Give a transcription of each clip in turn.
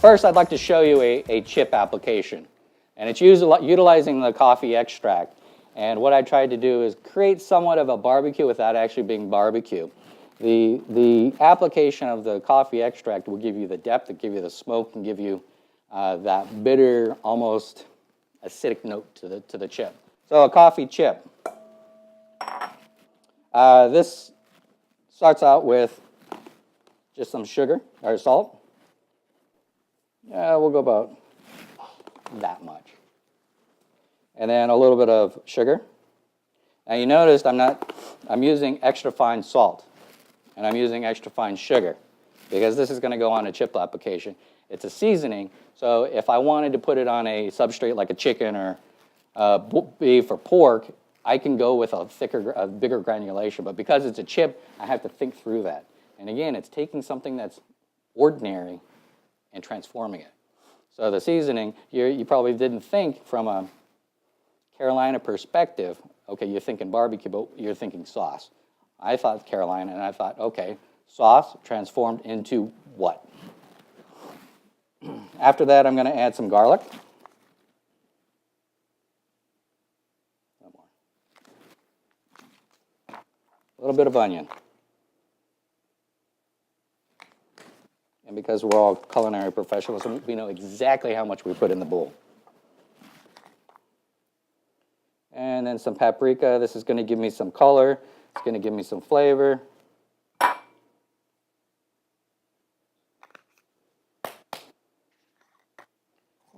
First, I'd like to show you a chip application. And it's utilizing the coffee extract. And what I tried to do is create somewhat of a barbecue without actually being barbecue. The application of the coffee extract will give you the depth, it'll give you the smoke, and give you that bitter, almost acidic note to the chip. So a coffee chip. This starts out with just some sugar or salt. Yeah, we'll go about that much. And then a little bit of sugar. Now you noticed I'm using extra fine salt and I'm using extra fine sugar because this is going to go on a chip application. It's a seasoning, so if I wanted to put it on a substrate like a chicken or beef or pork, I can go with a bigger granulation, but because it's a chip, I have to think through that. And again, it's taking something that's ordinary and transforming it. So the seasoning, you probably didn't think from a Carolina perspective, okay, you're thinking barbecue, but you're thinking sauce. I thought Carolina, and I thought, okay, sauce transformed into what? After that, I'm going to add some garlic. A little bit of onion. And because we're all culinary professionals, we know exactly how much we put in the bowl. And then some paprika. This is going to give me some color. It's going to give me some flavor.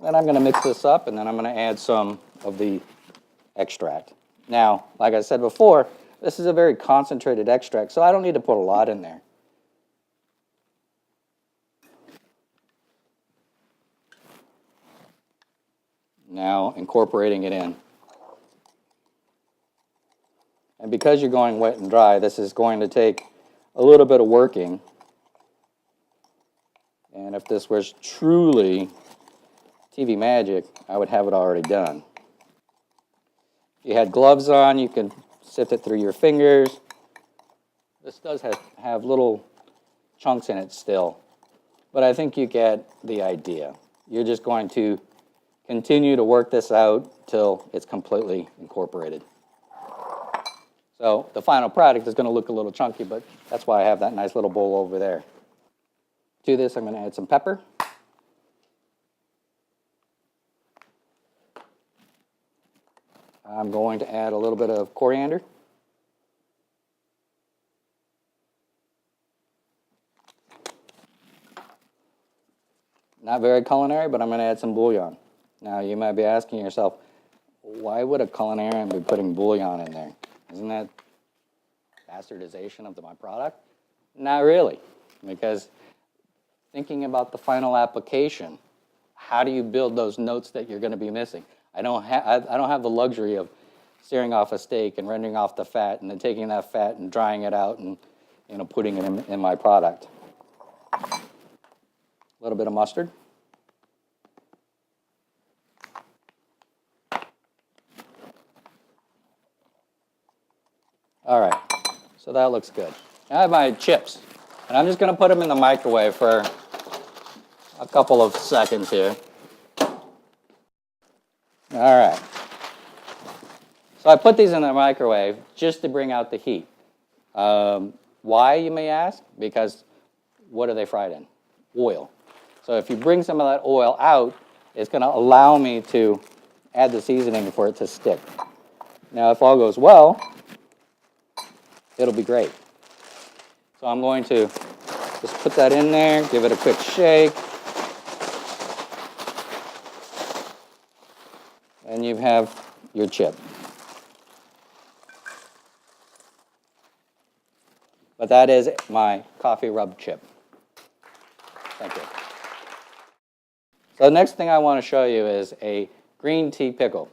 Then I'm going to mix this up, and then I'm going to add some of the extract. Now, like I said before, this is a very concentrated extract, so I don't need to put a lot in there. Now, incorporating it in. And because you're going wet and dry, this is going to take a little bit of working. And if this was truly TV magic, I would have it already done. If you had gloves on, you can sift it through your fingers. This does have little chunks in it still, but I think you get the idea. You're just going to continue to work this out till it's completely incorporated. So the final product is going to look a little chunky, but that's why I have that nice little bowl over there. To this, I'm going to add some pepper. I'm going to add a little bit of coriander. Not very culinary, but I'm going to add some bouillon. Now, you might be asking yourself, why would a culinarian be putting bouillon in there? Isn't that bastardization of my product? Not really, because thinking about the final application, how do you build those notes that you're going to be missing? I don't have the luxury of searing off a steak and rendering off the fat and then taking that fat and drying it out and putting it in my product. A little bit of mustard. All right, so that looks good. I have my chips, and I'm just going to put them in the microwave for a couple of seconds here. All right. So I put these in the microwave just to bring out the heat. Why, you may ask? Because what are they fried in? Oil. So if you bring some of that oil out, it's going to allow me to add the seasoning for it to stick. Now, if all goes well, it'll be great. So I'm going to just put that in there, give it a quick shake. And you have your chip. But that is my coffee rub chip. Thank you. So the next thing I want to show you is a green tea pickle.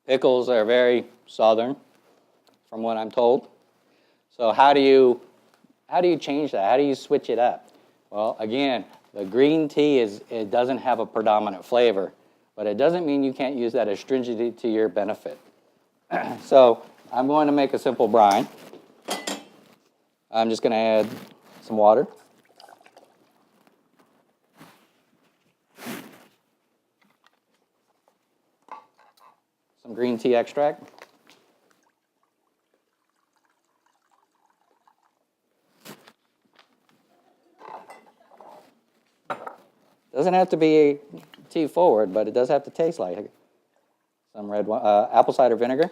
Pickles are very southern, from what I'm told. So how do you change that? How do you switch it up? Well, again, the green tea it doesn't have a predominant flavor, but it doesn't mean you can't use that astringently to your benefit. So I'm going to make a simple brine. I'm just going to add some water. green tea extract. Doesn't have to be tea forward, but it does have to taste like it. Some red wine, apple cider vinegar.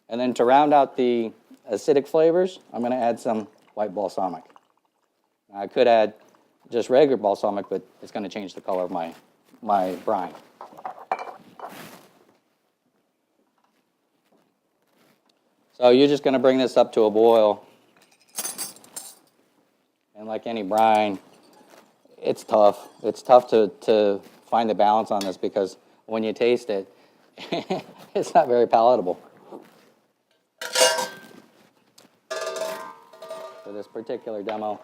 And then to round out the acidic flavors, I'm going to add some white balsamic. Now, I could add just regular balsamic, but it's going to change the color of my brine. So you're just going to bring this up to a boil. And like any brine, it's tough. It's tough to find the balance on this because when you taste it, it's not very palatable. For this particular demo,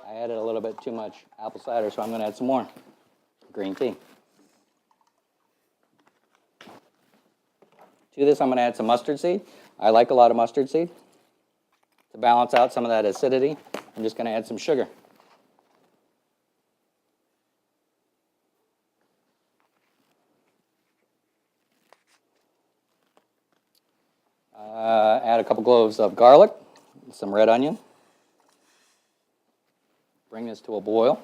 I added a little bit too much apple cider, so I'm going to add some more green tea. To this, I'm going to add some mustard seed. I like a lot of mustard seed. To balance out some of that acidity, I'm just going to add some sugar. Add a couple cloves of garlic, some red onion. Bring this to a boil.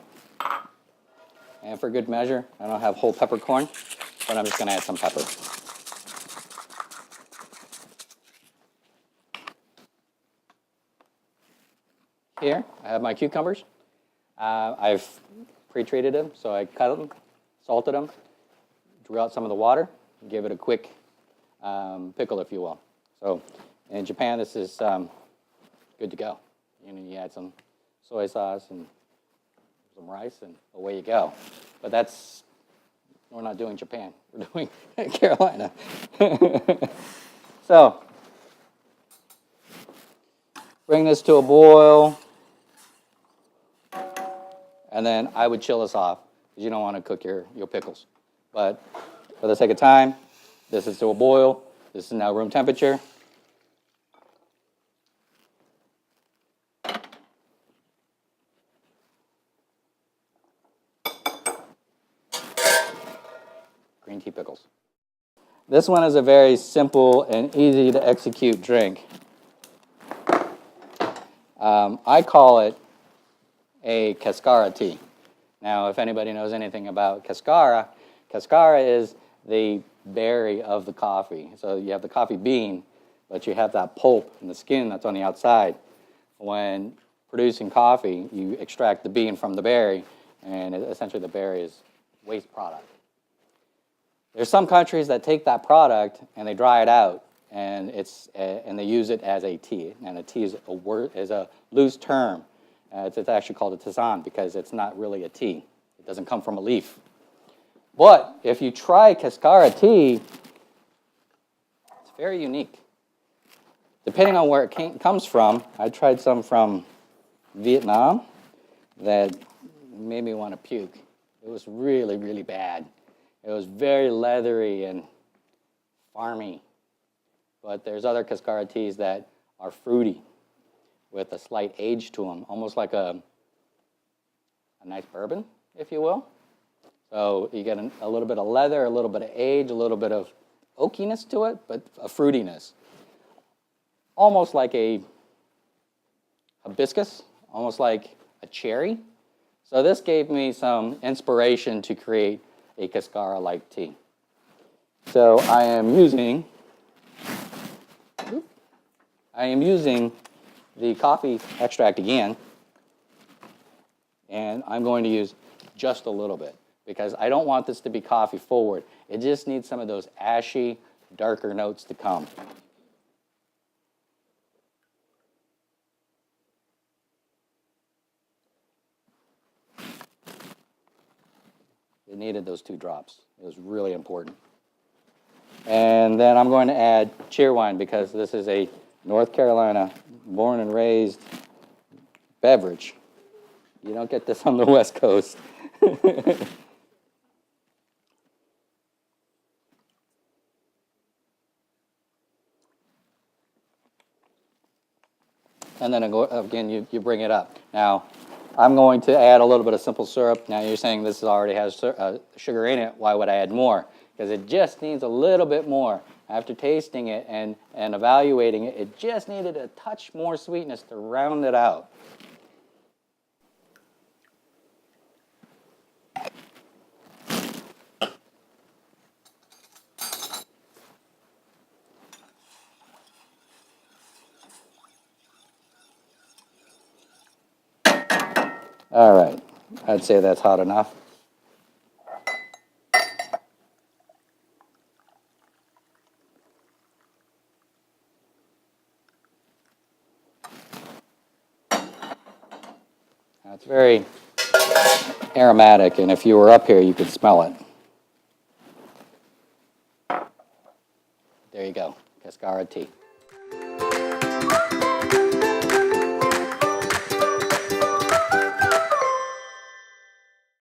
And for good measure, I don't have whole peppercorn, but I'm just going to add some pepper. Here, I have my cucumbers. I've pre-treated them, so I cut them, salted them, drew out some of the water, gave it a quick pickle, if you will. So in Japan, this is good to go. You add some soy sauce and some rice, and away you go. But we're not doing Japan. We're doing Carolina. So bring this to a boil. And then I would chill this off because you don't want to cook your pickles. But for the sake of time, this is to a boil. This is now room temperature. Green tea pickles. This one is a very simple and easy to execute drink. I call it a Cassara tea. Now, if anybody knows anything about Cassara, Cassara is the berry of the coffee. So you have the coffee bean, but you have that pulp and the skin that's on the outside. When producing coffee, you extract the bean from the berry, and essentially the berry is waste product. There's some countries that take that product and they dry it out, and they use it as a tea. And a tea is a loose term. It's actually called a tisane because it's not really a tea. It doesn't come from a leaf. But if you try Cassara tea, it's very unique. Depending on where it comes from, I tried some from Vietnam that made me want to puke. It was really, really bad. It was very leathery and farmy. But there's other Cassara teas that are fruity with a slight age to them, almost like a nice bourbon, if you will. So you get a little bit of leather, a little bit of age, a little bit of oakiness to it, but a fruitiness. Almost like a hibiscus, almost like a cherry. So this gave me some inspiration to create a Cassara-like tea. So I am using the coffee extract again, and I'm going to use just a little bit because I don't want this to be coffee forward. It just needs some of those ashy, darker notes to come. It needed those 2 drops. It was really important. And then I'm going to add cheerwine because this is a North Carolina born and raised beverage. You don't get this on the West Coast. And then again, you bring it up. Now, I'm going to add a little bit of simple syrup. Now, you're saying this already has sugar in it. Why would I add more? because it just needs a little bit more. After tasting it and evaluating it, it just needed a touch more sweetness to round it out. All right, I'd say that's hot enough. Now, it's very aromatic, and if you were up here, you could smell it. There you go, Cassara tea.